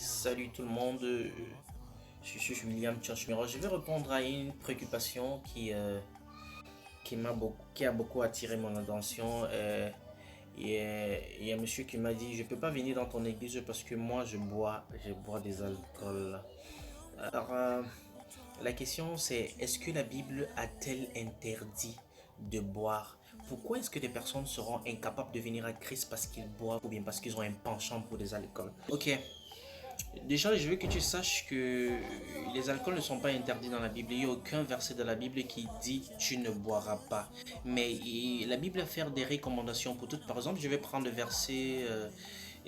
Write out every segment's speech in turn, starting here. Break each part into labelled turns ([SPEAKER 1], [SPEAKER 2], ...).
[SPEAKER 1] Salut tout le monde, je suis William Tchachmiro. Je vais répondre à une préoccupation qui a beaucoup attiré mon attention. Il y a un monsieur qui m'a dit, je peux pas venir dans ton église parce que moi je bois des alcools. Alors, la question c'est, est-ce que la Bible a-t-elle interdit de boire? Pourquoi est-ce que des personnes seront incapables de venir à Christ parce qu'ils boivent ou bien parce qu'ils ont un penchant pour des alcools? Ok. Déjà, je veux que tu saches que les alcools ne sont pas interdits dans la Bible. Il n'y a aucun verset de la Bible qui dit tu ne boiras pas. Mais la Bible a fait des recommandations pour toutes. Par exemple, je vais prendre le verset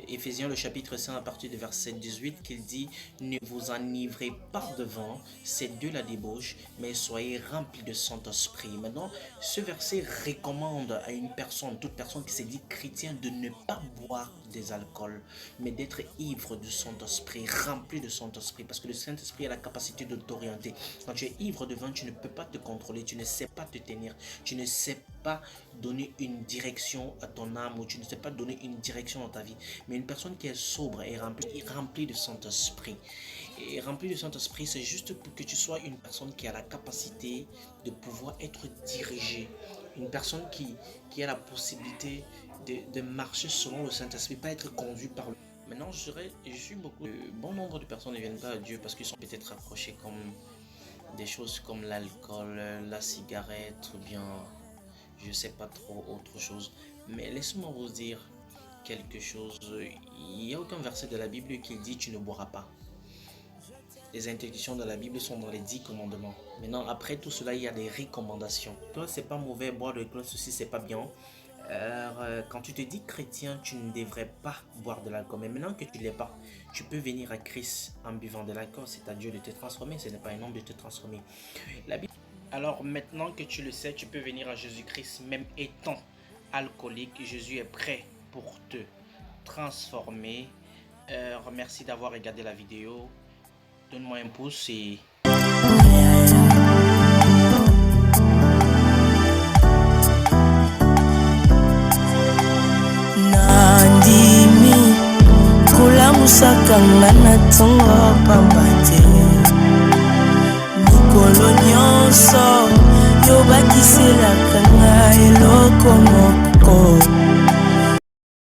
[SPEAKER 1] Éphésiens, le chapitre 5, à partir du verset 18, qu'il dit ne vous enivrez pas de vin, c'est de la débauche, mais soyez remplis de Saint-Esprit. Maintenant, ce verset recommande à une personne, toute personne qui s'est dit chrétien, de ne pas boire des alcools, mais d'être ivre du Saint-Esprit, rempli de Saint-Esprit, parce que le Saint-Esprit a la capacité de t'orienter. Quand tu es ivre de vin, tu ne peux pas te contrôler, tu ne sais pas te tenir, tu ne sais pas donner une direction à ton âme, ou tu ne sais pas donner une direction dans ta vie. Mais une personne qui est sobre et remplie de Saint-Esprit. Et remplie de Saint-Esprit, c'est juste pour que tu sois une personne qui a la capacité de pouvoir être dirigée. Une personne qui a la possibilité de marcher selon le Saint-Esprit, pas être conduit par le... Maintenant, bon nombre de personnes ne viennent pas à Dieu parce qu'ils sont peut-être approchés comme des choses comme l'alcool, la cigarette ou bien je sais pas trop autre chose. Mais laisse-moi vous dire quelque chose. Il n'y a aucun verset de la Bible qui dit tu ne boiras pas. Les interdictions de la Bible sont dans les 10 commandements. Maintenant, après tout cela, il y a des recommandations. Toi, c'est pas mauvais, boire de l'alcool, ceci c'est pas bien. Quand tu te dis chrétien, tu ne devrais pas boire de l'alcool. Mais maintenant que tu ne l'es pas, tu peux venir à Christ en buvant de l'alcool. C'est à Dieu de te transformer, ce n'est pas un homme de te transformer. La Bible... Alors maintenant que tu le sais, tu peux venir à Jésus-Christ, même étant alcoolique. Jésus est prêt pour te transformer. Merci d'avoir regardé la vidéo. Donne-moi un pouce et...
[SPEAKER 2] Nandimi kula musakanga na tongo pambate mikolo nyonso yobakiselaka ngai eloko moko